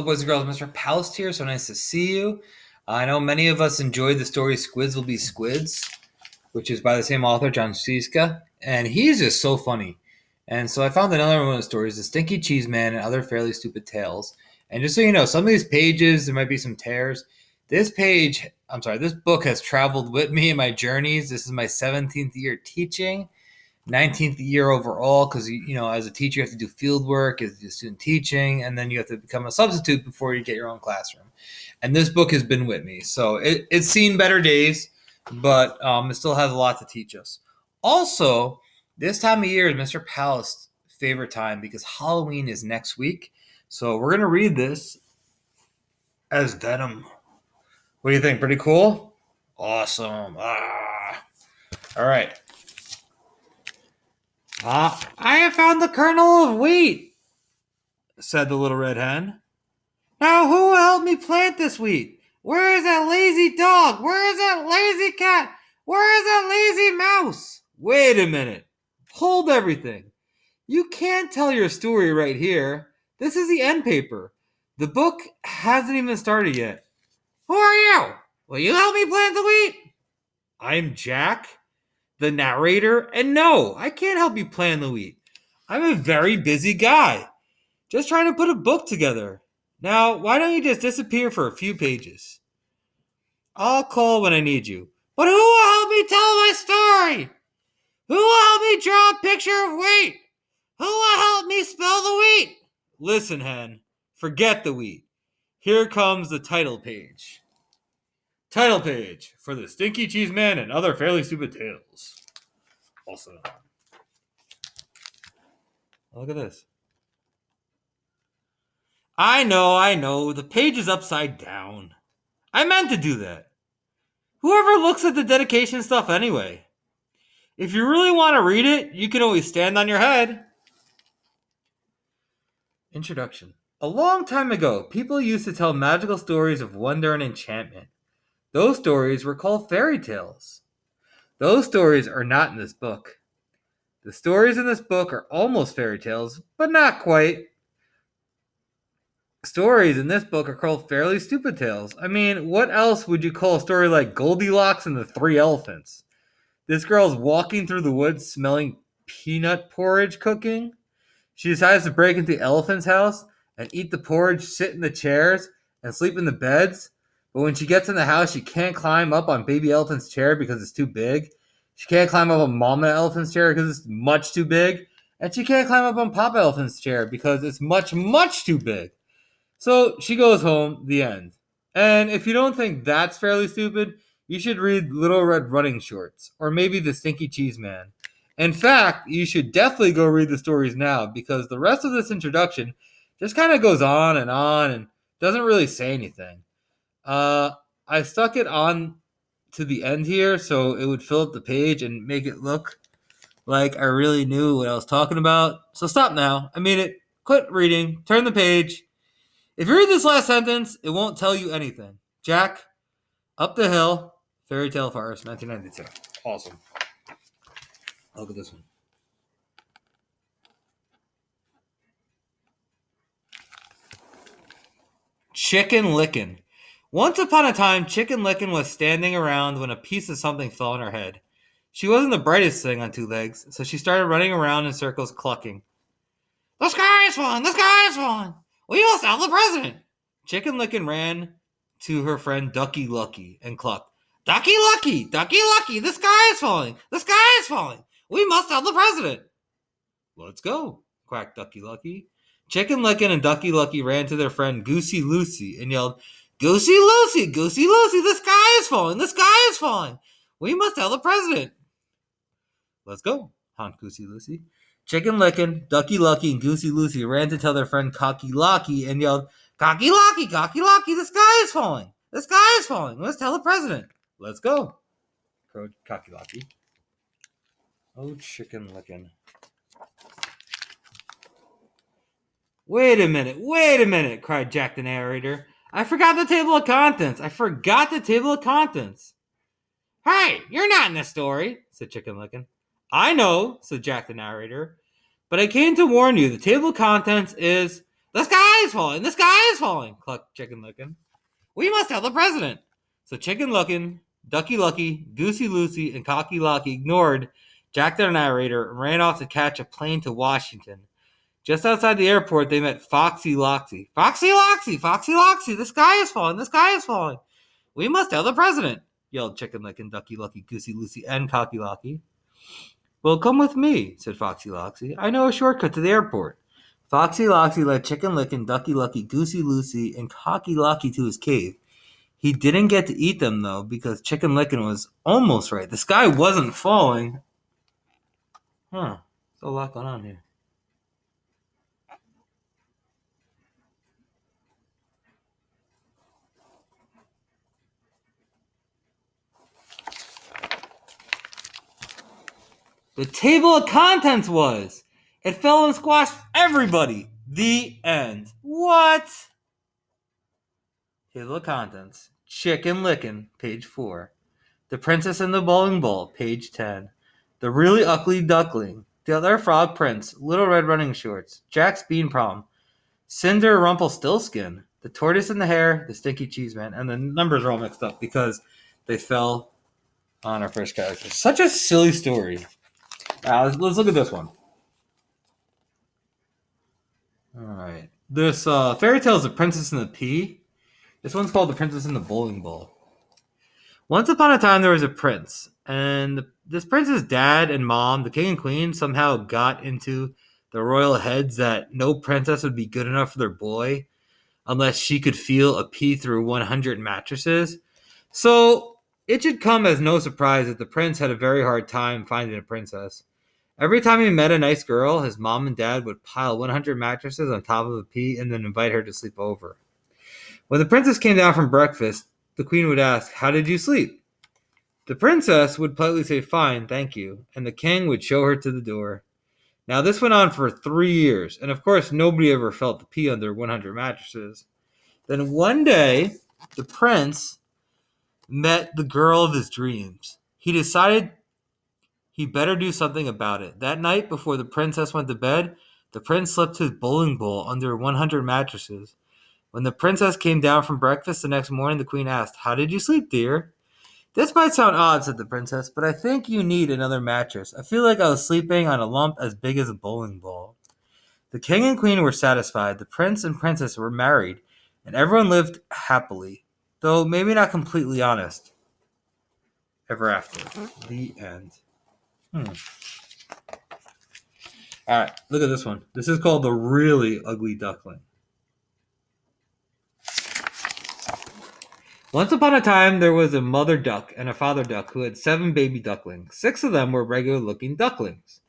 Boys and girls, Mr. Palast here. So nice to see you. I know many of us enjoyed the story Squids Will Be Squids, which is by the same author, John Striska, and he's just so funny. And so I found another one of the stories, The Stinky Cheese Man and Other Fairly Stupid Tales. And just so you know, some of these pages, there might be some tears. This book has traveled with me in my journeys. This is my 17th year teaching. 19th year overall, because as a teacher you have to do field work as student teaching, and then you have to become a substitute before you get your own classroom. And this book has been with me, so it's seen better days, but it still has a lot to teach us. Also, this time of year is Mr. Palast's favorite time because Halloween is next week, so we're going to read this as Venom. What do you think? Pretty cool? Awesome. All right. I have found the kernel of wheat, said the little red hen. Now who will help me plant this wheat? Where is that lazy dog? Where is that lazy cat? Where is that lazy mouse? Wait a minute. Hold everything. You can't tell your story right here. This is the end paper. The book hasn't even started yet. Who are you? Will you help me plant the wheat? I'm Jack, the narrator, and no, I can't help you plan the wheat. I'm a very busy guy, just trying to put a book together. Now, why don't you just disappear for a few pages? I'll call when I need you. But who will help me tell my story? Who will help me draw a picture of wheat? Who will help me spell the wheat? Listen, hen, forget the wheat. Here comes the title page. Title page for The Stinky Cheese Man and Other Fairly Stupid Tales. Awesome. Look at this. I know. The page is upside down. I meant to do that. Whoever looks at the dedication stuff anyway? If you really want to read it, you can always stand on your head. Introduction. A long time ago, people used to tell magical stories of wonder and enchantment. Those stories were called fairy tales. Those stories are not in this book. The stories in this book are almost fairy tales, but not quite. Stories in this book are called fairly stupid tales. I mean, what else would you call a story like Goldilocks and the Three Elephants? This girl's walking through the woods smelling peanut porridge cooking. She decides to break into the elephant's house and eat the porridge, sit in the chairs, and sleep in the beds. But when she gets in the house, she can't climb up on baby elephant's chair because it's too big. She can't climb up on mama elephant's chair because it's much too big. And she can't climb up on papa elephant's chair because it's much, much too big. So she goes home, the end. And if you don't think that's fairly stupid, you should read Little Red Running Shorts, or maybe The Stinky Cheese Man. In fact, you should definitely go read the stories now, because the rest of this introduction just kind of goes on and doesn't really say anything. I stuck it on to the end here so it would fill up the page and make it look like I really knew what I was talking about. So stop now. I mean it. Quit reading. Turn the page. If you read this last sentence, it won't tell you anything. Jack, Up the Hill, Fairy Tale Forest, 1992. Awesome. Look at this one. Chicken Lickin'. Once upon a time, Chicken Lickin' was standing around when a piece of something fell on her head. She wasn't the brightest thing on two legs, so she started running around in circles clucking. The sky is falling! The sky is falling! We must help the president! Chicken Licken ran to her friend Ducky Lucky and clucked. Ducky Lucky! Ducky Lucky! The sky is falling! The sky is falling! We must help the president! Let's go, quacked Ducky Lucky. Chicken Licken and Ducky Lucky ran to their friend Goosey Lucy and yelled, Goosey Lucy! Goosey Lucy! The sky is falling! The sky is falling! We must tell the president! Let's go, honked Goosey Lucy. Chicken Licken, Ducky Lucky, and Goosey Lucy ran to tell their friend Cocky Locky and yelled, Cocky Locky! Cocky Locky! The sky is falling! The sky is falling! We must tell the president! Let's go, crowed Cocky Locky. Oh, Chicken Licken. Wait a minute, cried Jack the narrator. I forgot the table of contents. Hey, you're not in this story, said Chicken Licken. I know, said Jack the narrator, but I came to warn you, the table of contents is, The sky is falling! The sky is falling! Clucked Chicken Licken. We must tell the president! So Chicken Licken, Ducky Lucky, Goosey Lucy, and Cocky Locky ignored Jack their narrator and ran off to catch a plane to Washington. Just outside the airport, they met Foxy Loxy. Foxy Loxy! Foxy Loxy! The sky is falling! The sky is falling! We must tell the president! Yelled Chicken Licken, Ducky Lucky, Goosey Lucy, and Cocky Locky. Well, come with me, said Foxy Loxy. I know a shortcut to the airport. Foxy Loxy led Chicken Licken, Ducky Lucky, Goosey Lucy, and Cocky Locky to his cave. He didn't get to eat them, though, because Chicken Licken was almost right. The sky wasn't falling. There's a lot going on here. The table of contents was. It fell and squashed everybody. The end. What? Table of contents. Chicken Licken, page 4. The Princess and the Bowling Ball, page 10. The Really Ugly Duckling. The Other Frog Prince. Little Red Running Shorts. Jack's Bean Problem. Cinder Rumpelstiltskin. The Tortoise and the Hare. The Stinky Cheese Man. And the numbers are all mixed up because they fell on our first character. Such a silly story. Let's look at this one. All right. This fairy tale is The Princess and the Pea. This one's called The Princess and the Bowling Ball. Once upon a time, there was a prince. And this prince's dad and mom, the king and queen, somehow got into the royal heads that no princess would be good enough for their boy unless she could feel a pea through 100 mattresses. So it should come as no surprise that the prince had a very hard time finding a princess. Every time he met a nice girl, his mom and dad would pile 100 mattresses on top of a pea and then invite her to sleep over. When the princess came down from breakfast, the queen would ask, "How did you sleep?" The princess would politely say, "Fine, thank you," and the king would show her to the door. Now, this went on for 3 years, and of course, nobody ever felt the pea under 100 mattresses. Then one day, the prince met the girl of his dreams. He decided he better do something about it. That night, before the princess went to bed, the prince slipped his bowling ball under 100 mattresses. When the princess came down from breakfast the next morning, the queen asked, "How did you sleep, dear?" "This might sound odd," said the princess, "but I think you need another mattress. I feel like I was sleeping on a lump as big as a bowling ball." The king and queen were satisfied. The prince and princess were married, and everyone lived happily, though maybe not completely honest, ever after. The end. Alright, look at this one. This is called The Really Ugly Duckling. Once upon a time, there was a mother duck and a father duck who had 7 baby ducklings. 6 of them were regular-looking ducklings.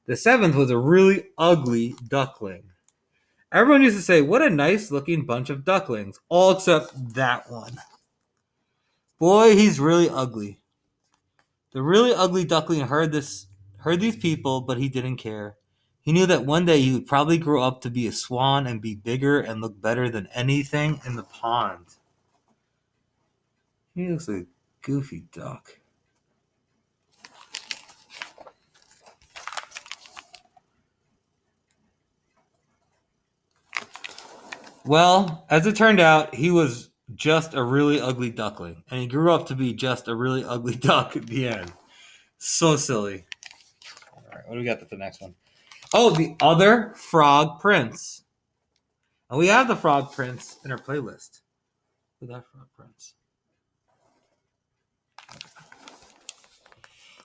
The 7th was a really ugly duckling. Everyone used to say, "What a nice-looking bunch of ducklings," all except that one. Boy, he's really ugly. The really ugly duckling heard these people, but he didn't care. He knew that one day he would probably grow up to be a swan and be bigger and look better than anything in the pond. He looks like a goofy duck. Well, as it turned out, he was just a really ugly duckling, and he grew up to be just a really ugly duck at the end. So silly. All right, what do we got for the next one? Oh, The Other Frog Prince. And we have the Frog Prince in our playlist. Look at that Frog Prince.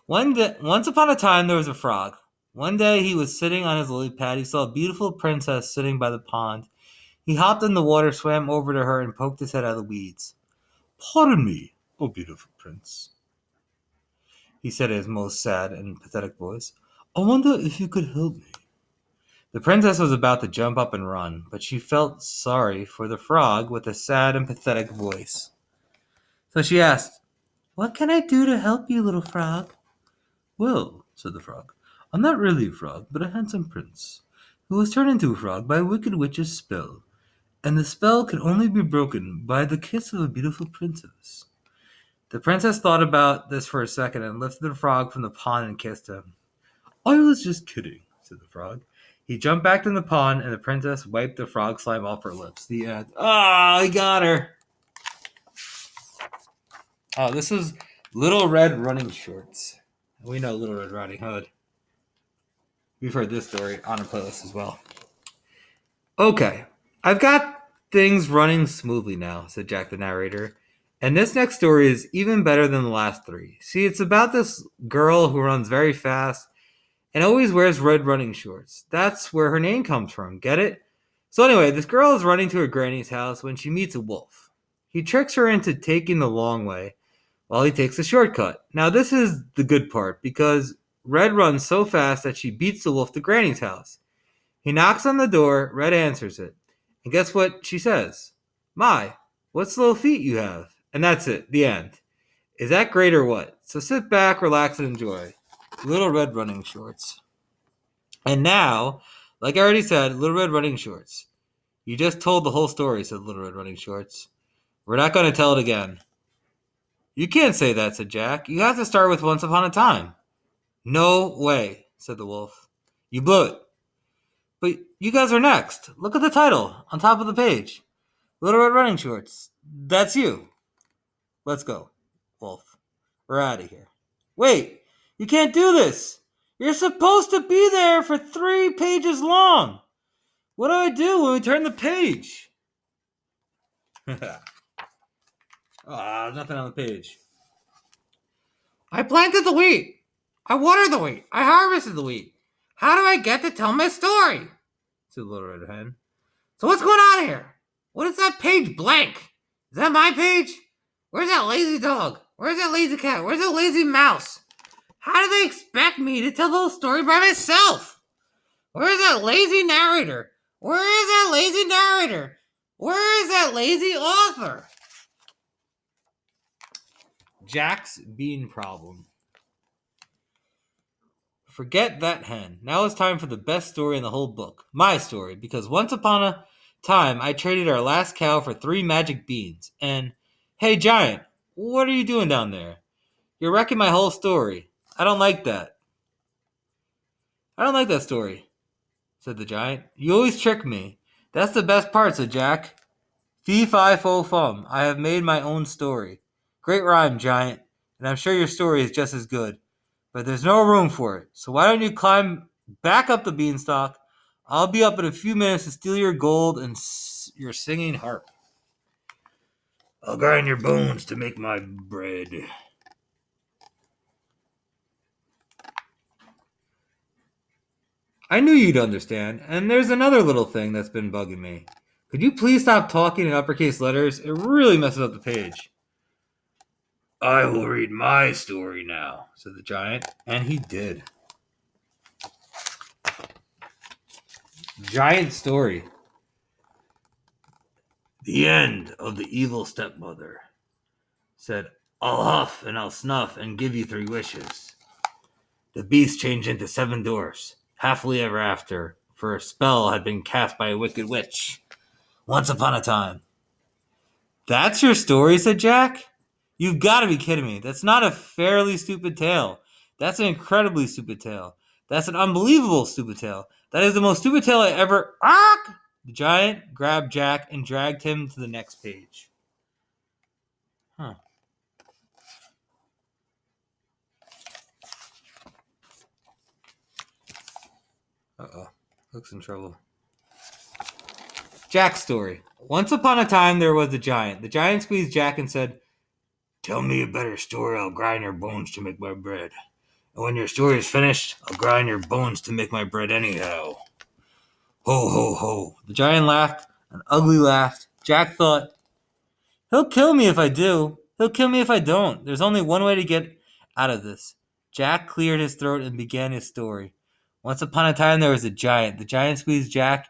Once upon a time, there was a frog. One day, he was sitting on his lily pad. He saw a beautiful princess sitting by the pond. He hopped in the water, swam over to her, and poked his head out of the weeds. "Pardon me, oh beautiful prince," he said in his most sad and pathetic voice. "I wonder if you could help me." The princess was about to jump up and run, but she felt sorry for the frog with a sad and pathetic voice. So she asked, "What can I do to help you, little frog?" "Well," said the frog, "I'm not really a frog, but a handsome prince, who was turned into a frog by a wicked witch's spell. And the spell can only be broken by the kiss of a beautiful princess." The princess thought about this for a second and lifted the frog from the pond and kissed him. "I was just kidding," said the frog. He jumped back in the pond, and the princess wiped the frog slime off her lips. The end. Oh, he got her. Oh, this is Little Red Running Shorts. We know Little Red Riding Hood. We've heard this story on our playlist as well. Okay, I've got things running smoothly now, said Jack the narrator. And this next story is even better than the last three. See, it's about this girl who runs very fast and always wears red running shorts. That's where her name comes from. Get it? So anyway, this girl is running to her granny's house when she meets a wolf. He tricks her into taking the long way while he takes the shortcut. Now this is the good part because Red runs so fast that she beats the wolf to Granny's house. He knocks on the door, Red answers it. And guess what she says? My, what slow feet you have. And that's it, the end. Is that great or what? So sit back, relax, and enjoy. Little Red Running Shorts. And now, like I already said, Little Red Running Shorts. You just told the whole story, said Little Red Running Shorts. We're not going to tell it again. You can't say that, said Jack. You have to start with Once Upon a Time. No way, said the wolf. You blew it. But you guys are next. Look at the title on top of the page. Little Red Running Shorts. That's you. Let's go, wolf. We're out of here. Wait, you can't do this. You're supposed to be there for 3 pages long. What do I do when we turn the page? Nothing on the page. I planted the wheat. I watered the wheat. I harvested the wheat. How do I get to tell my story? Said Little Red Hen. So what's going on here? What is that page blank? Is that my page? Where's that lazy dog? Where's that lazy cat? Where's that lazy mouse? How do they expect me to tell the whole story by myself? Where is that lazy narrator? Where is that lazy narrator? Where is that lazy author? Jack's bean problem. Forget that hen. Now it's time for the best story in the whole book. My story, because once upon a time I traded our last cow for 3 magic beans. And, hey Giant, what are you doing down there? You're wrecking my whole story. I don't like that. I don't like that story, said the Giant. You always trick me. That's the best part, said Jack. Fee, fi, fo, fum. I have made my own story. Great rhyme, Giant, and I'm sure your story is just as good. But there's no room for it. So why don't you climb back up the beanstalk? I'll be up in a few minutes to steal your gold and your singing harp. I'll grind your bones to make my bread. I knew you'd understand, and there's another little thing that's been bugging me. Could you please stop talking in uppercase letters? It really messes up the page. I will read my story now, said the Giant, and he did. Giant story. The end of the evil stepmother. Said, I'll huff and I'll snuff and give you 3 wishes. The beast changed into 7 dwarfs, happily ever after, for a spell had been cast by a wicked witch. Once upon a time. That's your story, said Jack? You've got to be kidding me. That's not a fairly stupid tale. That's an incredibly stupid tale. That's an unbelievable stupid tale. That is the most stupid tale I ever... Ark! The Giant grabbed Jack and dragged him to the next page. Huh. Uh-oh. Hook's in trouble. Jack's story. Once upon a time, there was a giant. The giant squeezed Jack and said, Tell me a better story, I'll grind your bones to make my bread. And when your story is finished, I'll grind your bones to make my bread anyhow. Ho, ho, ho. The giant laughed, an ugly laugh. Jack thought, He'll kill me if I do. He'll kill me if I don't. There's only one way to get out of this. Jack cleared his throat and began his story. Once upon a time, there was a giant. The giant squeezed Jack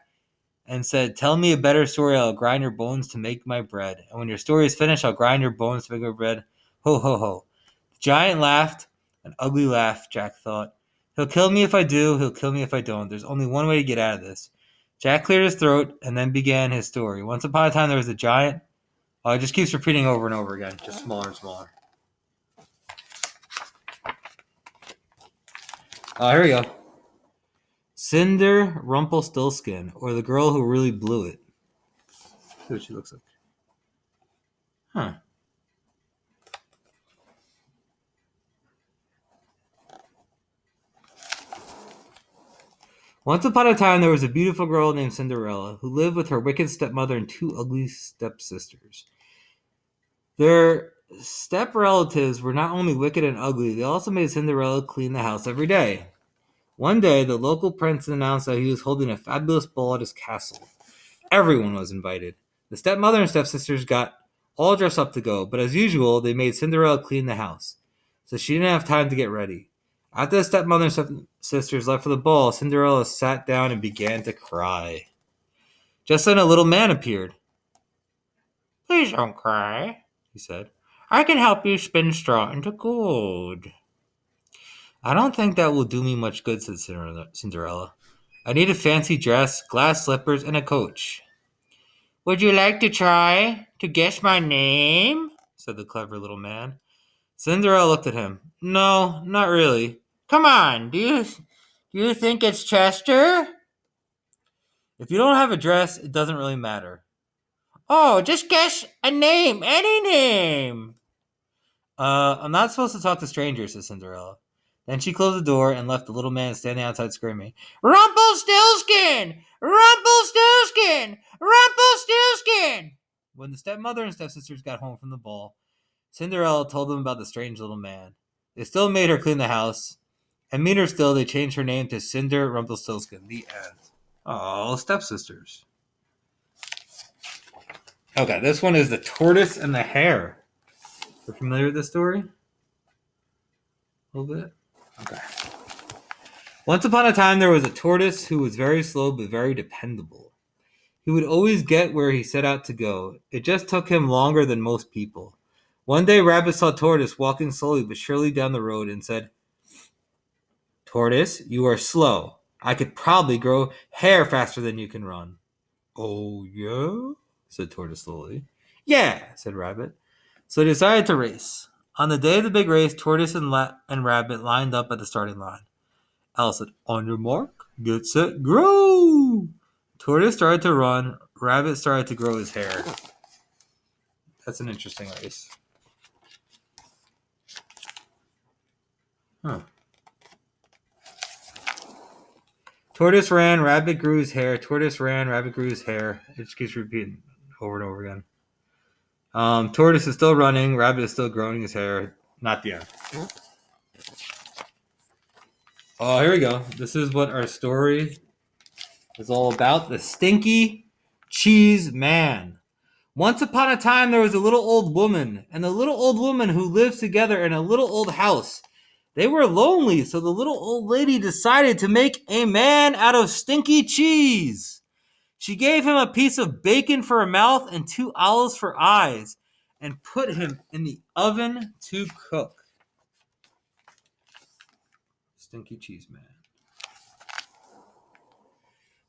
and said, Tell me a better story, I'll grind your bones to make my bread. And when your story is finished, I'll grind your bones to make my bread. Ho, ho, ho. The giant laughed, an ugly laugh, Jack thought. He'll kill me if I do, he'll kill me if I don't. There's only one way to get out of this. Jack cleared his throat and then began his story. Once upon a time, there was a giant. Oh, it just keeps repeating over and over again, just smaller and smaller. Here we go. Cinder Rumpelstiltskin, or the girl who really blew it. See what she looks like. Huh. Once upon a time, there was a beautiful girl named Cinderella who lived with her wicked stepmother and two ugly stepsisters. Their step relatives were not only wicked and ugly, they also made Cinderella clean the house every day. One day, the local prince announced that he was holding a fabulous ball at his castle. Everyone was invited. The stepmother and stepsisters got all dressed up to go, but as usual, they made Cinderella clean the house, so she didn't have time to get ready. After the stepmother and stepsisters left for the ball, Cinderella sat down and began to cry. Just then a little man appeared. "Please don't cry," he said. "I can help you spin straw into gold." "I don't think that will do me much good," said Cinderella. "I need a fancy dress, glass slippers, and a coach." "Would you like to try to guess my name?" said the clever little man. Cinderella looked at him. "No, not really." "Come on, do you think it's Chester?" "If you don't have a dress, it doesn't really matter." "Oh, just guess a name, any name." I'm not supposed to talk to strangers," said Cinderella. Then she closed the door and left the little man standing outside screaming, "Rumpelstiltskin! Rumpelstiltskin! Rumpelstiltskin!" When the stepmother and stepsisters got home from the ball, Cinderella told them about the strange little man. They still made her clean the house, and meaner still, they changed her name to Cinder Rumpelstiltskin. The end. Oh, stepsisters. Okay, this one is The Tortoise and the Hare. You're familiar with this story? A little bit? Okay. Once upon a time, there was a tortoise who was very slow but very dependable. He would always get where he set out to go. It just took him longer than most people. One day, Rabbit saw Tortoise walking slowly but surely down the road and said, "Tortoise, you are slow. I could probably grow hair faster than you can run." "Oh, yeah?" said Tortoise slowly. "Yeah," said Rabbit. So they decided to race. On the day of the big race, Tortoise and Rabbit lined up at the starting line. Alice said, "On your mark, get set, grow!" Tortoise started to run. Rabbit started to grow his hair. That's an interesting race. Huh. Tortoise ran, Rabbit grew his hair. Tortoise ran, Rabbit grew his hair. It just keeps repeating over and over again. Tortoise is still running. Rabbit is still growing his hair. Not the end. Oh, here we go. This is what our story is all about. The Stinky Cheese Man. Once upon a time, there was a little old woman and a little old woman who lived together in a little old house. They were lonely, so the little old lady decided to make a man out of stinky cheese. She gave him a piece of bacon for a mouth and 2 olives for eyes and put him in the oven to cook. Stinky Cheese Man.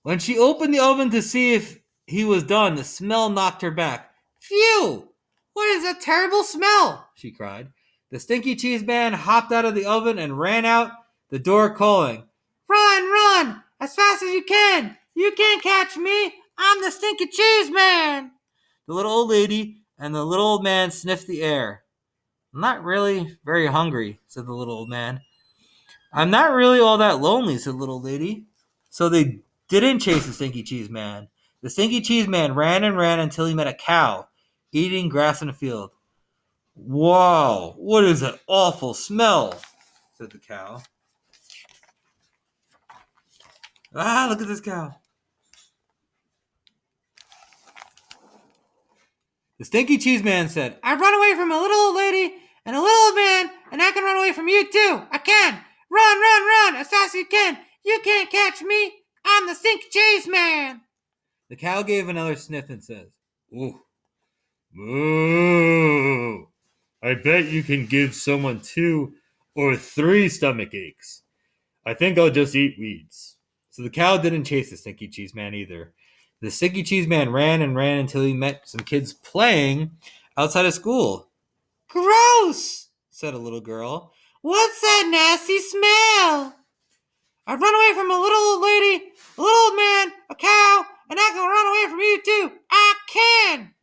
When she opened the oven to see if he was done, the smell knocked her back. "Phew! What is that terrible smell?" she cried. The Stinky Cheese Man hopped out of the oven and ran out the door calling, "Run, run, as fast as you can! You can't catch me! I'm the Stinky Cheese Man!" The little old lady and the little old man sniffed the air. "I'm not really very hungry," said the little old man. "I'm not really all that lonely," said the little lady. So they didn't chase the Stinky Cheese Man. The Stinky Cheese Man ran and ran until he met a cow eating grass in a field. "Wow, what is that awful smell?" said the cow. "Ah, look at this cow." The Stinky Cheese Man said, "I've run away from a little old lady and a little old man, and I can run away from you too. I can. Run, run, run, as fast as you can. You can't catch me. I'm the Stinky Cheese Man." The cow gave another sniff and says, "Ooh, moo. I bet you can give someone 2 or 3 stomach aches. I think I'll just eat weeds." So the cow didn't chase the Stinky Cheese Man either. The Stinky Cheese Man ran and ran until he met some kids playing outside of school. "Gross," said a little girl. "What's that nasty smell?" I'd run away from a little old lady, a little old man, a cow, and I can run away from you too. I can!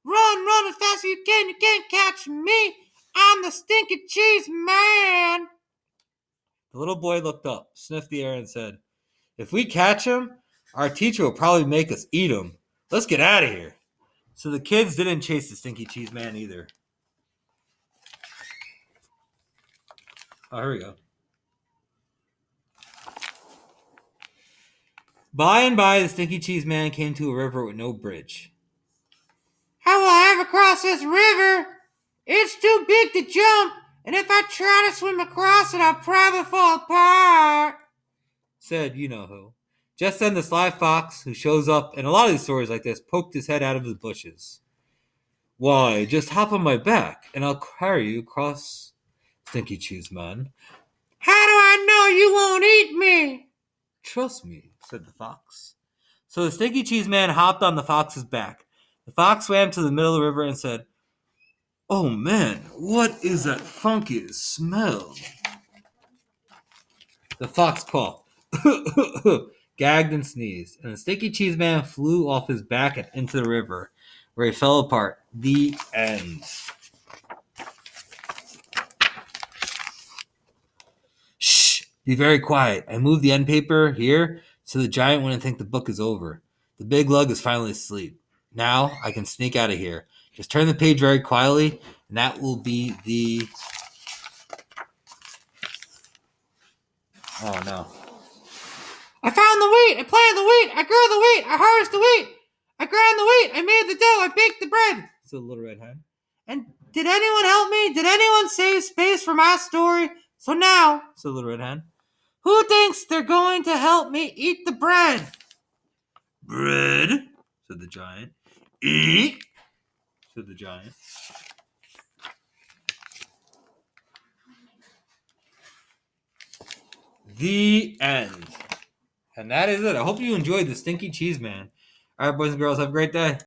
Run as fast as you can. You can't catch me. I'm the Stinky Cheese Man. The little boy looked up, sniffed the air, and said, if we catch him, our teacher will probably make us eat him. Let's get out of here. So the kids didn't chase the Stinky Cheese Man either. Oh, here we go. By and by, the Stinky Cheese Man came to a river with no bridge. How will I ever cross this river? It's too big to jump, and if I try to swim across it, I'll probably fall apart, said you-know-who. Just then the sly fox, who shows up in a lot of these stories like this, poked his head out of the bushes. Why, just hop on my back, and I'll carry you across, Stinky Cheese Man. How do I know you won't eat me? Trust me, said the fox. So the Stinky Cheese Man hopped on the fox's back. The fox swam to the middle of the river and said, oh man, what is that funky smell? The fox coughed, gagged and sneezed, and the Stinky Cheese Man flew off his back and into the river, where he fell apart. The end. Shh! Be very quiet. I moved the end paper here so the giant wouldn't think the book is over. The big lug is finally asleep. Now I can sneak out of here. Just turn the page very quietly, and that will be the... Oh, no. I found the wheat! I planted the wheat! I grew the wheat! I harvested the wheat! I ground the wheat! I made the dough! I baked the bread! Said the little red hen. And did anyone help me? Did anyone save space for my story? So now, said the little red hen, who thinks they're going to help me eat the bread? Bread, said the giant. Eat, said the giant. The end. And that is it. I hope you enjoyed the Stinky Cheese Man. All right, boys and girls, have a great day.